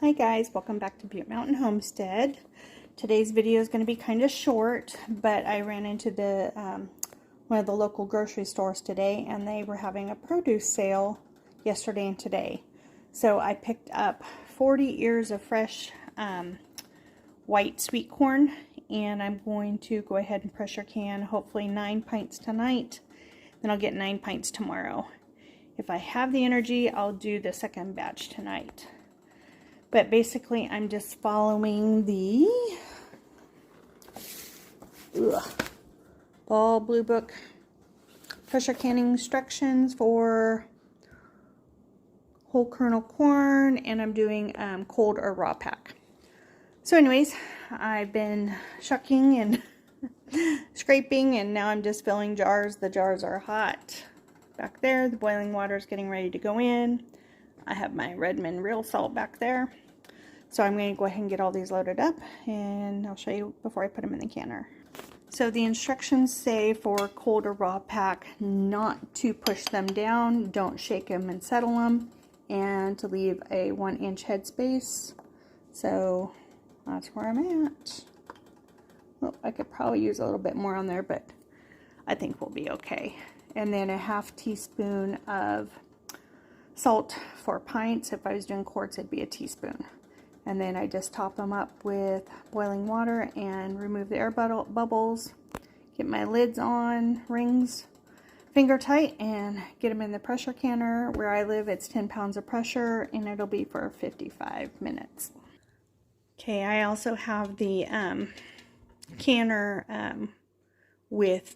Hi guys, welcome back to Butte Mountain Homestead. Today's video is going to be kind of short, but I ran into the one of the local grocery stores today, and they were having a produce sale yesterday and today. So I picked up 40 ears of fresh white sweet corn, and I'm going to go ahead and pressure can hopefully 9 pints tonight. Then I'll get 9 pints tomorrow. If I have the energy, I'll do the second batch tonight. But basically, I'm just following the Ball Blue Book pressure canning instructions for whole kernel corn, and I'm doing cold or raw pack. So anyways, I've been shucking and scraping, and now I'm just filling jars. The jars are hot back there. The boiling water is getting ready to go in. I have my Redmond real salt back there. So I'm going to go ahead and get all these loaded up, and I'll show you before I put them in the canner. So the instructions say for cold or raw pack not to push them down, don't shake them and settle them, and to leave a 1-inch headspace. So that's where I'm at. Well, I could probably use a little bit more on there, but I think we'll be okay. And then a 1/2 teaspoon of salt for pints. If I was doing quarts, it'd be a teaspoon. And then I just top them up with boiling water and remove the air bubbles. Get my lids on, rings, finger tight, and get them in the pressure canner. Where I live, it's 10 pounds of pressure, and it'll be for 55 minutes. Okay, I also have the canner with,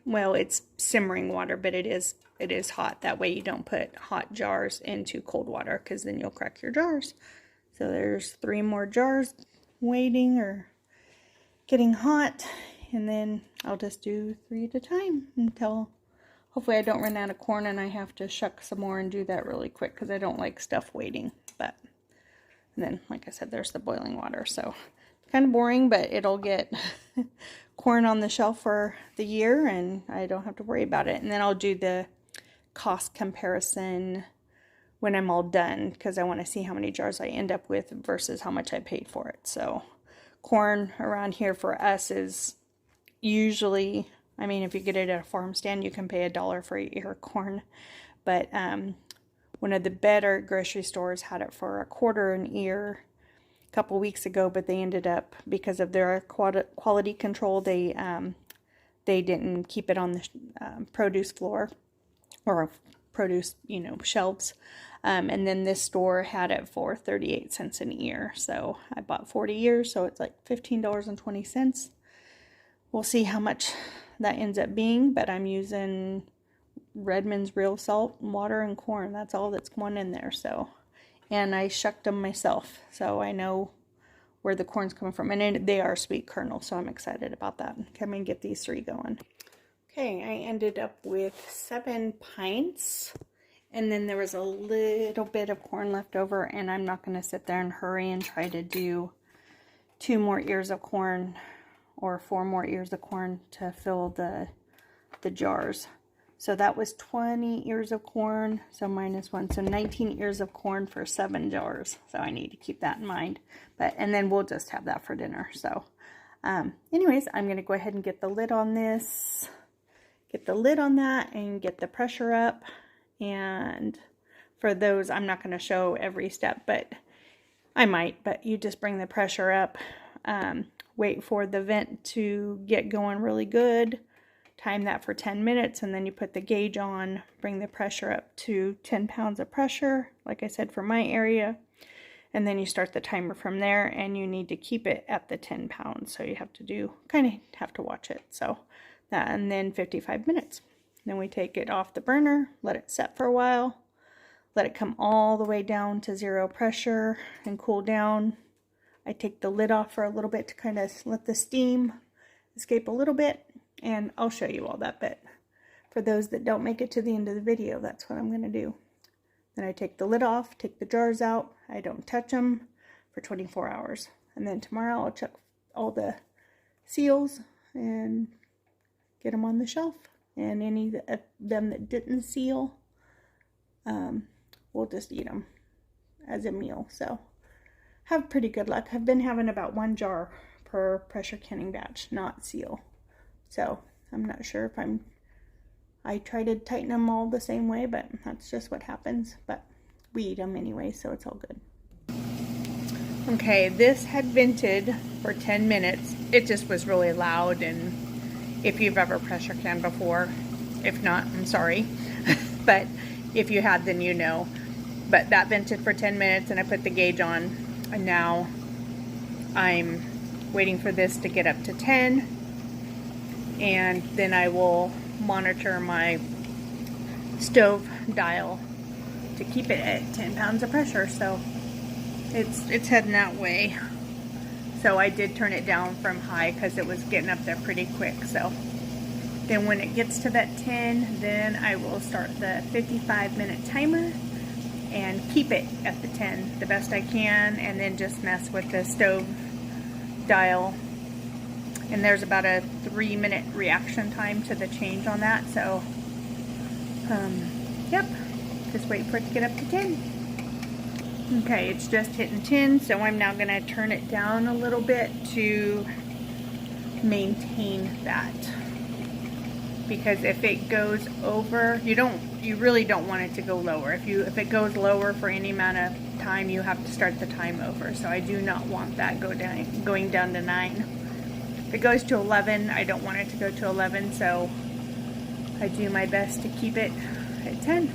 well, it's simmering water, but it is hot. That way you don't put hot jars into cold water, because then you'll crack your jars. So there's 3 more jars waiting or getting hot, and then I'll just do 3 at a time until hopefully I don't run out of corn and I have to shuck some more and do that really quick, because I don't like stuff waiting. But and then, like I said, there's the boiling water. So kind of boring, but it'll get corn on the shelf for the year and I don't have to worry about it. And then I'll do the cost comparison when I'm all done, because I want to see how many jars I end up with versus how much I paid for it. So corn around here for us is usually, I mean, if you get it at a farm stand, you can pay $1 for a ear of corn. But one of the better grocery stores had it for $1/4 an ear a couple weeks ago, but they ended up, because of their quality control, they didn't keep it on the produce floor or produce, shelves. And then this store had it for 38 cents an ear. So I bought 40 ears, so it's like $15.20. We'll see how much that ends up being, but I'm using Redmond's real salt, water, and corn. That's all that's going in there. So, and I shucked them myself, so I know where the corn's coming from. And they are sweet kernel, so I'm excited about that. Come and get these 3 going. Okay, I ended up with 7 pints. And then there was a little bit of corn left over, and I'm not going to sit there and hurry and try to do 2 more ears of corn or 4 more ears of corn to fill the jars. So that was 20 ears of corn, so minus 1. So 19 ears of corn for 7 jars. So I need to keep that in mind. And then we'll just have that for dinner. So anyways, I'm going to go ahead and get the lid on this. Get the lid on that and get the pressure up. And for those, I'm not going to show every step, but I might. But you just bring the pressure up, wait for the vent to get going really good, time that for 10 minutes, and then you put the gauge on, bring the pressure up to 10 pounds of pressure, like I said, for my area. And then you start the timer from there, and you need to keep it at the 10 pounds. So you have to have to watch it. So that, and then 55 minutes. Then we take it off the burner, let it set for a while, let it come all the way down to 0 pressure and cool down. I take the lid off for a little bit to kind of let the steam escape a little bit, and I'll show you all that. But for those that don't make it to the end of the video, that's what I'm going to do. Then I take the lid off, take the jars out, I don't touch them for 24 hours. And then tomorrow I'll check all the seals and get them on the shelf. And any of them that didn't seal, we'll just eat them as a meal. So have pretty good luck. I've been having about 1 jar per pressure canning batch, not seal. So I'm not sure if I try to tighten them all the same way, but that's just what happens. But we eat them anyway, so it's all good. Okay, this had vented for 10 minutes. It just was really loud, and if you've ever pressure canned before, if not, I'm sorry. But if you had, then you know. But that vented for 10 minutes and I put the gauge on, and now I'm waiting for this to get up to 10, and then I will monitor my stove dial to keep it at 10 pounds of pressure. So it's heading that way. So I did turn it down from high because it was getting up there pretty quick. So then when it gets to that 10, then I will start the 55-minute timer and keep it at the 10 the best I can, and then just mess with the stove dial. And there's about a 3-minute reaction time to the change on that. So yep, just wait for it to get up to 10. Okay, it's just hitting 10, so I'm now gonna turn it down a little bit to maintain that. Because if it goes over, you really don't want it to go lower. If it goes lower for any amount of time, you have to start the time over. So I do not want that going down to 9. If it goes to 11, I don't want it to go to 11, so I do my best to keep it at 10.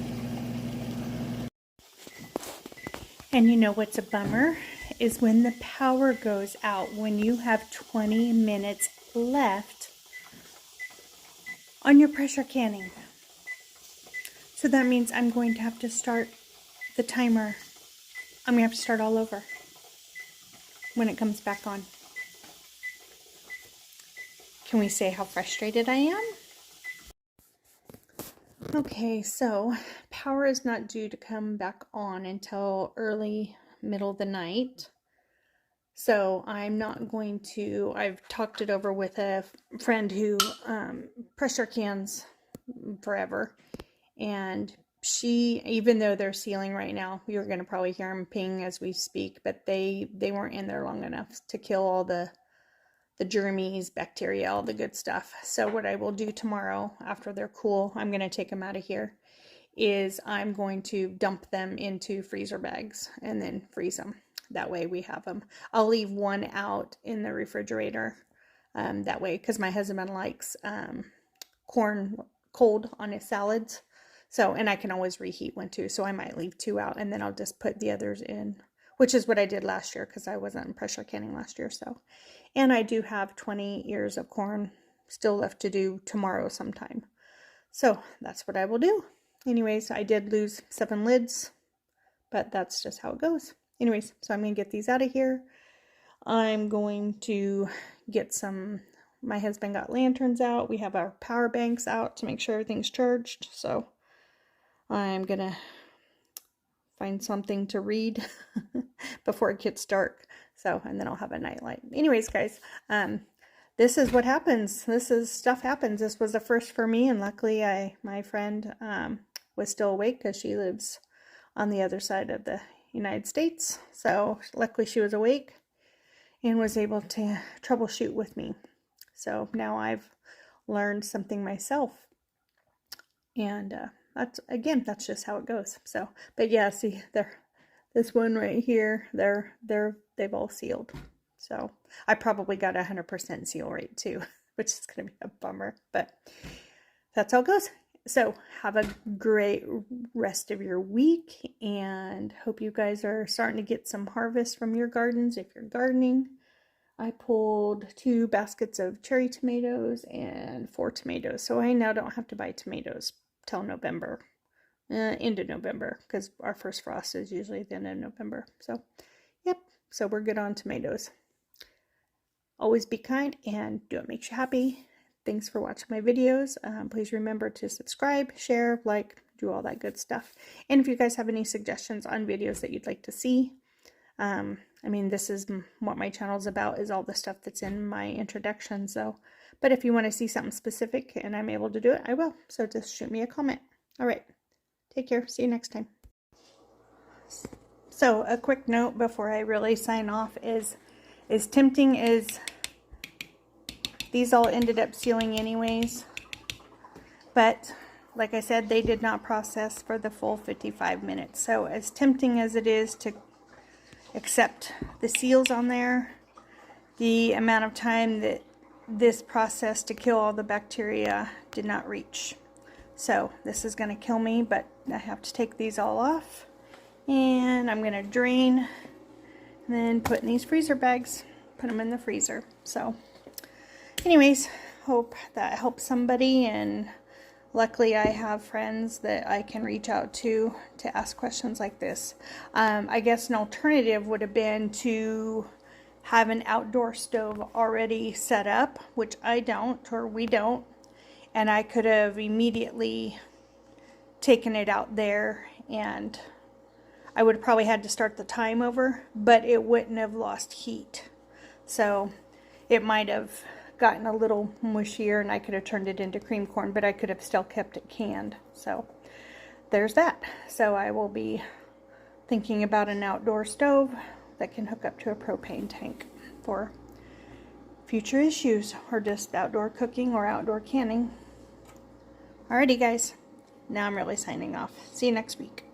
And you know what's a bummer is when the power goes out, when you have 20 minutes left on your pressure canning. So that means I'm going to have to start the timer. I'm going to have to start all over when it comes back on. Can we say how frustrated I am? Okay, so power is not due to come back on until early middle of the night. So I'm not going to, I've talked it over with a friend who pressure cans forever. And she, even though they're sealing right now, you're going to probably hear them ping as we speak, but they weren't in there long enough to kill all the germs, bacteria, all the good stuff. So what I will do tomorrow after they're cool, I'm going to take them out of here, is I'm going to dump them into freezer bags and then freeze them. That way we have them. I'll leave one out in the refrigerator that way, because my husband likes corn cold on his salads. So, and I can always reheat one too. So I might leave 2 out, and then I'll just put the others in, which is what I did last year because I wasn't pressure canning last year. So, and I do have 20 ears of corn still left to do tomorrow sometime. So that's what I will do. Anyways, I did lose 7 lids, but that's just how it goes. Anyways, so I'm going to get these out of here. I'm going to get some, my husband got lanterns out. We have our power banks out to make sure everything's charged. So I'm going to find something to read before it gets dark. So, and then I'll have a nightlight. Anyways, guys, this is what happens. Stuff happens. This was the first for me, and luckily my friend was still awake because she lives on the other side of the United States. So luckily she was awake and was able to troubleshoot with me. So now I've learned something myself. And that's just how it goes. So, but yeah, see this one right here, they've all sealed. So I probably got 100% seal rate too, which is going to be a bummer, but that's how it goes. So have a great rest of your week, and hope you guys are starting to get some harvest from your gardens if you're gardening. I pulled 2 baskets of cherry tomatoes and 4 tomatoes. So I now don't have to buy tomatoes till November, into November, because our first frost is usually the end of November. So, yep. So we're good on tomatoes. Always be kind and do what makes you happy. Thanks for watching my videos. Please remember to subscribe, share, like, do all that good stuff. And if you guys have any suggestions on videos that you'd like to see, I mean, this is what my channel is about, is all the stuff that's in my introduction. So, but if you want to see something specific and I'm able to do it, I will. So just shoot me a comment. All right. Take care. See you next time. So a quick note before I really sign off is, as tempting as these all ended up sealing anyways, but like I said, they did not process for the full 55 minutes. So as tempting as it is to accept the seals on there, the amount of time that this process to kill all the bacteria did not reach. So this is going to kill me, but I have to take these all off. And I'm going to drain and then put in these freezer bags, put them in the freezer. So anyways, hope that helps somebody, and luckily I have friends that I can reach out to ask questions like this. I guess an alternative would have been to have an outdoor stove already set up, which I don't, or we don't, and I could have immediately taken it out there, and I would have probably had to start the time over, but it wouldn't have lost heat. So it might have gotten a little mushier and I could have turned it into cream corn, but I could have still kept it canned. So there's that. So I will be thinking about an outdoor stove that can hook up to a propane tank for future issues, or just outdoor cooking or outdoor canning. Alrighty guys, now I'm really signing off. See you next week.